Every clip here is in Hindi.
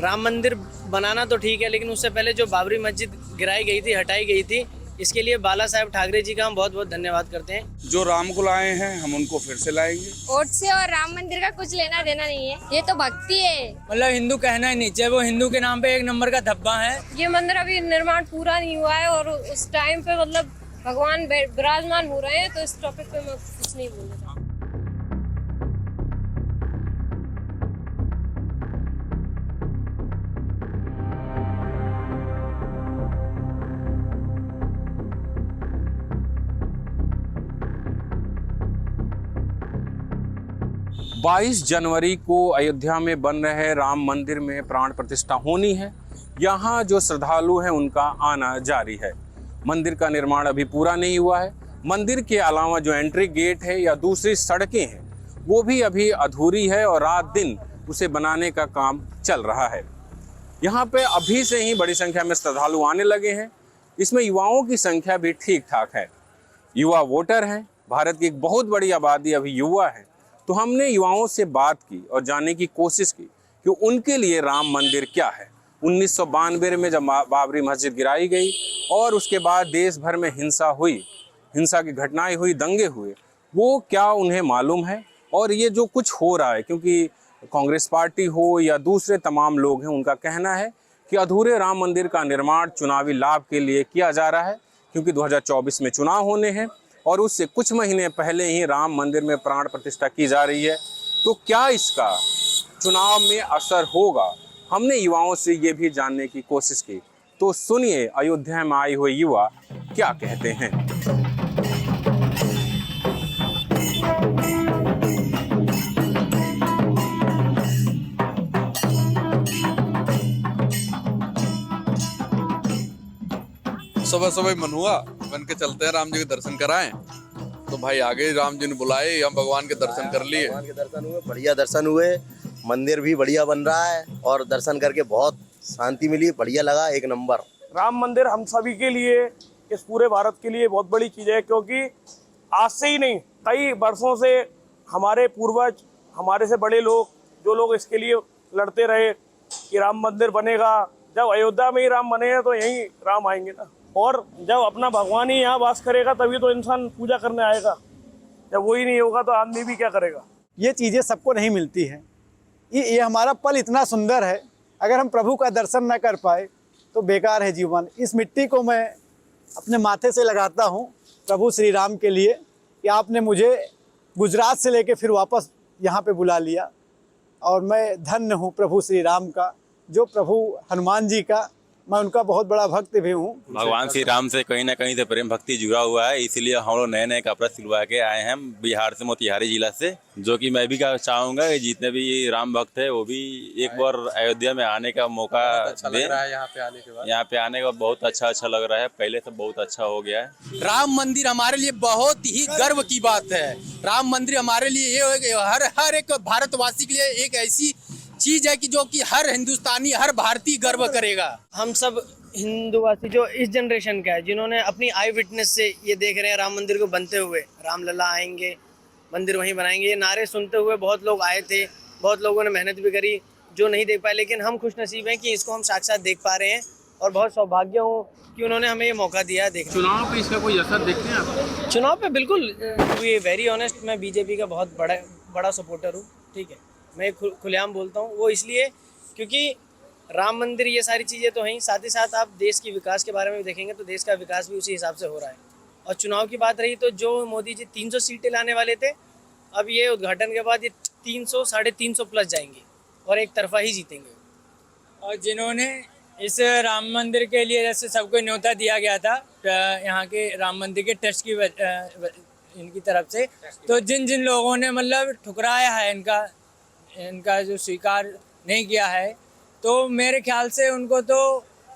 राम मंदिर बनाना तो ठीक है, लेकिन उससे पहले जो बाबरी मस्जिद गिराई गई थी, हटाई गई थी, इसके लिए बाला साहेब ठाकरे जी का हम बहुत बहुत धन्यवाद करते हैं। जो राम को लाए हैं हम उनको फिर से लाएंगे। वोट से और राम मंदिर का कुछ लेना देना नहीं है, ये तो भक्ति है। मतलब हिंदू कहना ही नहीं चाहिए, वो हिंदू के नाम पे एक नंबर का धब्बा है। ये मंदिर अभी निर्माण पूरा नहीं हुआ है और उस टाइम पे मतलब भगवान विराजमान हो रहे हैं, तो इस टॉपिक पे मैं कुछ नहीं बोलना चाहूँगी। 22 जनवरी को अयोध्या में बन रहे राम मंदिर में प्राण प्रतिष्ठा होनी है। यहाँ जो श्रद्धालु हैं उनका आना जारी है। मंदिर का निर्माण अभी पूरा नहीं हुआ है। मंदिर के अलावा जो एंट्री गेट है या दूसरी सड़कें हैं वो भी अभी अधूरी है और रात दिन उसे बनाने का काम चल रहा है। यहाँ पे अभी से ही बड़ी संख्या में श्रद्धालु आने लगे हैं। इसमें युवाओं की संख्या भी ठीक ठाक है। युवा वोटर हैं। भारत की एक बहुत बड़ी आबादी अभी युवा है। तो हमने युवाओं से बात की और जानने की कोशिश की कि उनके लिए राम मंदिर क्या है। 1992 में जब बाबरी मस्जिद गिराई गई और उसके बाद देश भर में हिंसा हुई, हिंसा की घटनाएं हुई, दंगे हुए, वो क्या उन्हें मालूम है। और ये जो कुछ हो रहा है, क्योंकि कांग्रेस पार्टी हो या दूसरे तमाम लोग हैं, उनका कहना है कि अधूरे राम मंदिर का निर्माण चुनावी लाभ के लिए किया जा रहा है, क्योंकि 2024 में चुनाव होने हैं और उससे कुछ महीने पहले ही राम मंदिर में प्राण प्रतिष्ठा की जा रही है। तो क्या इसका चुनाव में असर होगा, हमने युवाओं से ये भी जानने की कोशिश की। तो सुनिए अयोध्या में आए हुए युवा क्या कहते हैं। सुबह सुबह मन हुआ बन के चलते हैं, राम जी के दर्शन कराएं। तो भाई आगे राम जी ने बुलाए, हम भगवान के दर्शन कर लिए। भगवान के दर्शन हुए, बढ़िया दर्शन हुए। मंदिर भी बढ़िया बन रहा है और दर्शन करके बहुत शांति मिली, बढ़िया लगा, एक नंबर। राम मंदिर हम सभी के लिए, इस पूरे भारत के लिए बहुत बड़ी चीज़ है, क्योंकि आज से ही नहीं, कई वर्षों से हमारे पूर्वज, हमारे से बड़े लोग, जो लोग इसके लिए लड़ते रहे कि राम मंदिर बनेगा। जब अयोध्या में ही राम बनेगा तो यहीं राम आएंगे ना। और जब अपना भगवान ही यहाँ वास करेगा तभी तो इंसान पूजा करने आएगा। जब वही नहीं होगा तो आदमी भी क्या करेगा। ये चीज़ें सबको नहीं मिलती हैं। ये हमारा पल इतना सुंदर है, अगर हम प्रभु का दर्शन न कर पाए तो बेकार है जीवन। इस मिट्टी को मैं अपने माथे से लगाता हूँ प्रभु श्री राम के लिए कि आपने मुझे गुजरात से लेके फिर वापस यहाँ पे बुला लिया। और मैं धन्य हूँ प्रभु श्री राम का, जो प्रभु हनुमान जी का, मैं उनका बहुत बड़ा भक्त भी हूँ। भगवान श्री राम से कहीं ना कहीं से प्रेम भक्ति जुड़ा हुआ है, इसलिए हम लोग नए नए कपड़े सिलवा के आए हैं बिहार से, मोतिहारी जिला से। जो कि मैं भी चाहूँगा कि जितने भी राम भक्त है वो भी एक बार अयोध्या में आने का मौका दें। यहाँ पे आने के बाद यहाँ पे आने का बहुत अच्छा लग रहा है, पहले से बहुत अच्छा हो गया है। राम मंदिर हमारे लिए बहुत ही गर्व की बात है। राम मंदिर हमारे लिए ये है कि हर एक भारतवासी के लिए एक ऐसी चीज है कि जो कि हर हिंदुस्तानी, हर भारतीय गर्व करेगा। हम सब हिंदुवासी जो इस जनरेशन का है, जिन्होंने अपनी आई विटनेस से ये देख रहे हैं राम मंदिर को बनते हुए, राम लला आएंगे, मंदिर वहीं बनाएंगे, ये नारे सुनते हुए बहुत लोग आए थे, बहुत लोगों ने मेहनत भी करी, जो नहीं देख पाए। लेकिन हम खुशनसीब हैं कि इसको हम साक्षात देख पा रहे हैं और बहुत सौभाग्य हूँ कि उन्होंने हमें ये मौका दिया है देखने। चुनाव पे इसका कोई असर देखते हैं आप? चुनाव पे बिल्कुल, टू बी वेरी ऑनेस्ट, मैं बीजेपी का बहुत बड़ा सपोर्टर हूँ। ठीक है, मैं खुलेआम बोलता हूँ। वो इसलिए क्योंकि राम मंदिर, ये सारी चीज़ें तो हैं, साथ ही साथ आप देश की विकास के बारे में भी देखेंगे तो देश का विकास भी उसी हिसाब से हो रहा है। और चुनाव की बात रही तो जो मोदी जी 300 सीटें लाने वाले थे, अब ये उद्घाटन के बाद ये 300, 350 प्लस जाएंगे और एक तरफा ही जीतेंगे। और जिन्होंने इस राम मंदिर के लिए जैसे सबको न्योता दिया गया था यहाँ के राम मंदिर के ट्रस्ट की इनकी तरफ से, तो जिन लोगों ने मतलब ठुकराया है, इनका जो स्वीकार नहीं किया है, तो मेरे ख्याल से उनको तो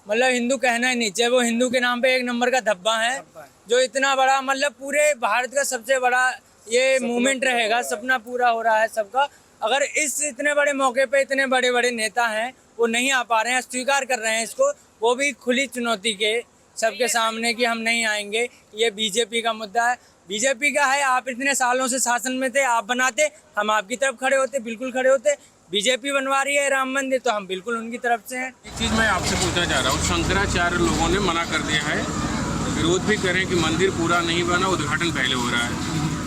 मतलब हिंदू कहना ही नहीं चाहिए। वो हिंदू के नाम पे एक नंबर का धब्बा है। जो इतना बड़ा मतलब पूरे भारत का सबसे बड़ा ये मूवमेंट रहेगा, सपना पूरा हो रहा है सबका। अगर इस इतने बड़े मौके पे इतने बड़े बड़े नेता हैं, वो नहीं आ पा रहे हैं, स्वीकार कर रहे हैं इसको, वो भी खुली चुनौती के सबके सामने कि हम नहीं आएंगे। ये बीजेपी का मुद्दा है, बीजेपी का है। आप इतने सालों से शासन में थे, आप बनाते, हम आपकी तरफ खड़े होते, बिल्कुल खड़े होते। बीजेपी बनवा रही है राम मंदिर तो हम बिल्कुल उनकी तरफ से हैं। एक चीज़ मैं आपसे पूछना चाह रहा हूँ, शंकराचार्य लोगों ने मना कर दिया है, विरोध भी करें कि मंदिर पूरा नहीं बना, उद्घाटन पहले हो रहा है,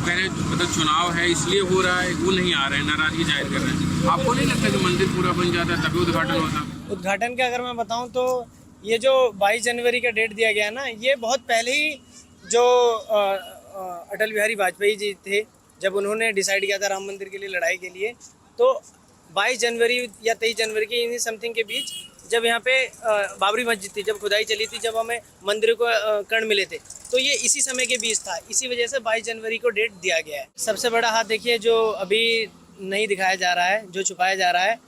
कह रहे मतलब चुनाव है इसलिए हो रहा है, वो नहीं आ रहे हैं, नाराजगी जाहिर कर रहे हैं। आपको नहीं लगता कि मंदिर पूरा बन जाता तभी उद्घाटन होता? उद्घाटन का अगर मैं बताऊं तो ये जो 22 जनवरी का डेट दिया गया ना, ये बहुत पहले ही जो अटल बिहारी वाजपेयी जी थे, जब उन्होंने डिसाइड किया था राम मंदिर के लिए लड़ाई के लिए, तो 22 जनवरी या 23 जनवरी के इन्हीं समथिंग के बीच जब यहाँ पे बाबरी मस्जिद थी, जब खुदाई चली थी, जब हमें मंदिर को कर्ण मिले थे, तो ये इसी समय के बीच था। इसी वजह से 22 जनवरी को डेट दिया गया है। सबसे बड़ा हाथ देखिए जो अभी नहीं दिखाया जा रहा है, जो छुपाया जा रहा है,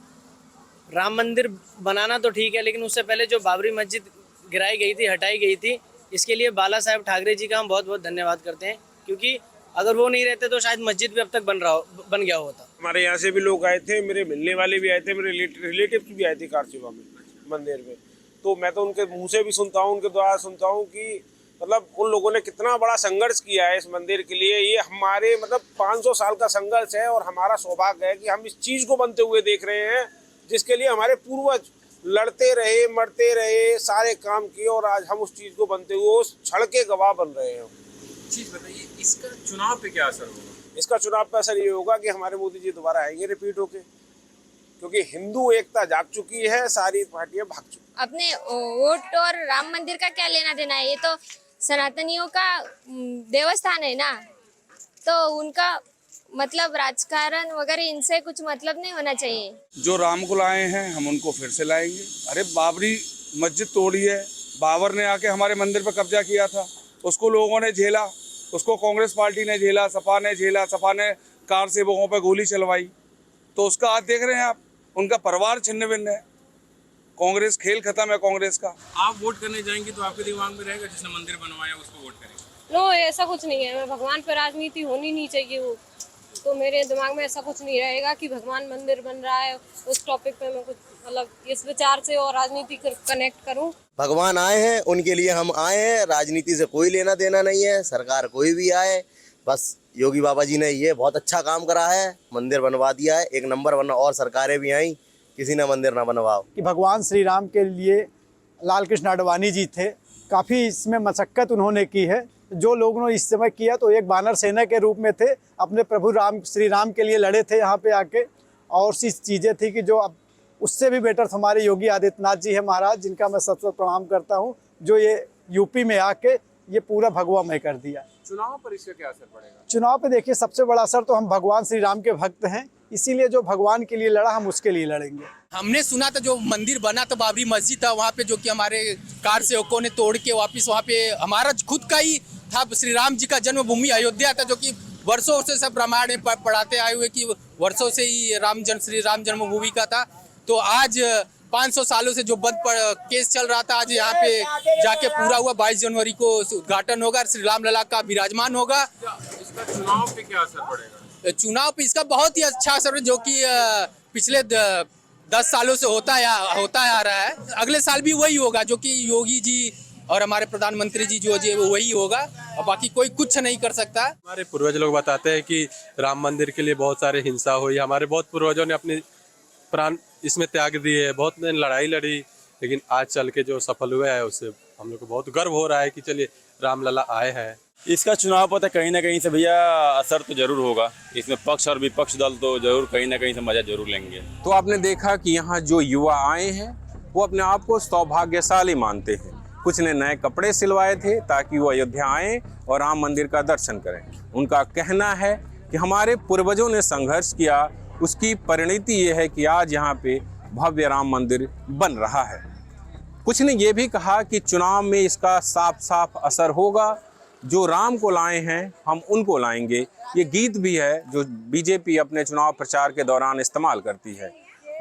राम मंदिर बनाना तो ठीक है, लेकिन उससे पहले जो बाबरी मस्जिद गिराई गई थी, हटाई गई थी, इसके लिए बाला साहेब ठाकरे जी का हम बहुत बहुत धन्यवाद करते हैं, क्योंकि अगर वो नहीं रहते तो शायद मस्जिद भी अब तक बन गया होता। हमारे यहाँ से भी लोग आए थे, मेरे मिलने वाले भी आए थे, मेरे रिलेटिव भी आए थे कार सेवा में मंदिर में। तो मैं तो उनके मुंह से भी सुनता हूँ, उनके द्वारा सुनता हूँ कि मतलब उन लोगों ने कितना बड़ा संघर्ष किया है इस मंदिर के लिए। ये हमारे मतलब 500 साल का संघर्ष है और हमारा सौभाग्य है कि हम इस चीज़ को बनते हुए देख रहे हैं जिसके लिए हमारे पूर्वज लड़ते रहे, मरते रहे, सारे काम किए और आज हम उस चीज़ को बनते हुए उस क्षण के गवाह बन रहे हैं। चीज़ बताइए, इसका चुनाव पे क्या असर होगा? इसका चुनाव पर असर ये होगा कि हमारे मोदी जी दोबारा आएंगे रिपीट होके, क्योंकि हिंदू एकता जाग चुकी है, सारी पार्टियां भाग चुकी। अपने वोट और राम मंदिर का क्या लेना देना है? ये तो सनातनियों का देवस्थान है ना, तो उनका मतलब राजकारण वगैरह इनसे कुछ मतलब नहीं होना चाहिए। जो राम को लाए हैं हम उनको फिर से लाएंगे। अरे बाबरी मस्जिद तोड़ी है, बाबर ने आके हमारे मंदिर पर कब्जा किया था, उसको लोगों ने झेला, उसको कांग्रेस पार्टी ने झेला, सपा ने झेला, सपा ने कार सेवकों पर गोली चलवाई, तो उसका आज देख रहे हैं आप, उनका परिवार छिन्न भिन्न है। कांग्रेस खेल खत्म है कांग्रेस का। आप वोट करने जाएंगे तो आपके दिमाग में रहेगा जिसने मंदिर बनवाया उसको वोट करेंगे? नो, ऐसा कुछ नहीं है। भगवान पर राजनीति होनी नहीं चाहिए वो, तो मेरे दिमाग में ऐसा कुछ नहीं रहेगा कि भगवान मंदिर बन रहा है, उस टॉपिक पे मैं कुछ मतलब इस विचार से और राजनीति कनेक्ट करूं। भगवान आए हैं, उनके लिए हम आए हैं, राजनीति से कोई लेना देना नहीं है। सरकार कोई भी आए, बस योगी बाबा जी ने ये बहुत अच्छा काम करा है, मंदिर बनवा दिया है, एक नंबर बनना। और सरकारें भी आई, किसी ने मंदिर ना बनवाओ। कि भगवान श्री राम के लिए लाल कृष्ण आडवाणी जी थे, काफ़ी इसमें मशक्क़त उन्होंने की है। जो लोगों ने इस समय किया तो एक बानर सेना के रूप में थे, अपने प्रभु राम श्री राम के लिए लड़े थे यहाँ पे आके। और सी चीज़ें थी कि जो अब उससे भी बेटर हमारे योगी आदित्यनाथ जी है महाराज, जिनका मैं सबसे प्रणाम करता हूँ, जो ये यूपी में आके ये पूरा भगवामय कर दिया। चुनाव पर इसका क्या असर पड़ेगा? चुनाव पे देखिए, सबसे बड़ा असर तो हम भगवान श्री राम के भक्त हैं, इसीलिए जो भगवान के लिए लड़ा हम उसके लिए लड़ेंगे। हमने सुना था जो मंदिर बना था बाबरी मस्जिद था वहाँ पे, जो कि हमारे कार सेवकों ने तोड़ के वापस वहाँ पे हमारा खुद का ही था, श्री राम जी का जन्मभूमि अयोध्या था, जो कि वर्षों से सब रामायण में पढ़ाते आए हुए कि वर्षों से ही श्री राम जन्मभूमि का था। तो आज 500 सालों से जो बंद केस चल रहा था, आज यहाँ पे जाके पूरा हुआ। 22 जनवरी को उद्घाटन होगा, श्री राम लला का विराजमान होगा। इसका चुनाव पे क्या असर पड़ेगा? चुनाव पे इसका बहुत ही अच्छा असर है, जो कि पिछले 10 सालों से होता आ रहा है। अगले साल भी वही होगा, जो कि योगी जी और हमारे प्रधानमंत्री जी जो वही होगा, और बाकी कोई कुछ नहीं कर सकता। हमारे पूर्वज लोग बताते हैं कि राम मंदिर के लिए बहुत सारे हिंसा हुई, हमारे बहुत पूर्वजों ने अपने प्राण इसमें त्याग दिए, बहुत ने लड़ाई लड़ी, लेकिन आज चल के जो सफल हुए हैं उससे हम लोग को बहुत गर्व हो रहा है कि चलिए रामलला आए हैं। इसका चुनाव पता कहीं ना कहीं से भैया असर तो जरूर होगा, इसमें पक्ष और विपक्ष दल तो जरूर कहीं ना कहीं से मजा जरूर लेंगे। तो आपने देखा कि यहाँ जो युवा आए हैं वो अपने आप को सौभाग्यशाली मानते हैं। कुछ ने नए कपड़े सिलवाए थे ताकि वो अयोध्या आएँ और राम मंदिर का दर्शन करें। उनका कहना है कि हमारे पूर्वजों ने संघर्ष किया, उसकी परिणति ये है कि आज यहाँ पे भव्य राम मंदिर बन रहा है। कुछ ने ये भी कहा कि चुनाव में इसका साफ साफ असर होगा, जो राम को लाए हैं हम उनको लाएंगे। ये गीत भी है जो बीजेपी अपने चुनाव प्रचार के दौरान इस्तेमाल करती है।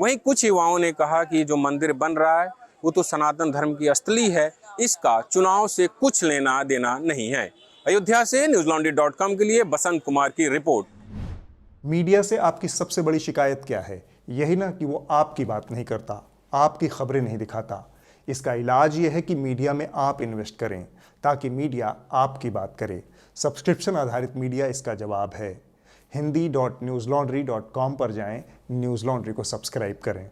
वहीं कुछ युवाओं ने कहा कि जो मंदिर बन रहा है वो तो सनातन धर्म की असली है, इसका चुनाव से कुछ लेना देना नहीं है। अयोध्या से newslaundry.com के लिए बसंत कुमार की रिपोर्ट। मीडिया से आपकी सबसे बड़ी शिकायत क्या है? यही ना कि वो आपकी बात नहीं करता, आपकी खबरें नहीं दिखाता। इसका इलाज ये है कि मीडिया में आप इन्वेस्ट करें ताकि मीडिया आपकी बात करे। सब्सक्रिप्शन आधारित मीडिया इसका जवाब है। hindi.newslaundry.com पर जाएं, न्यूज़ लॉन्ड्री को सब्सक्राइब करें।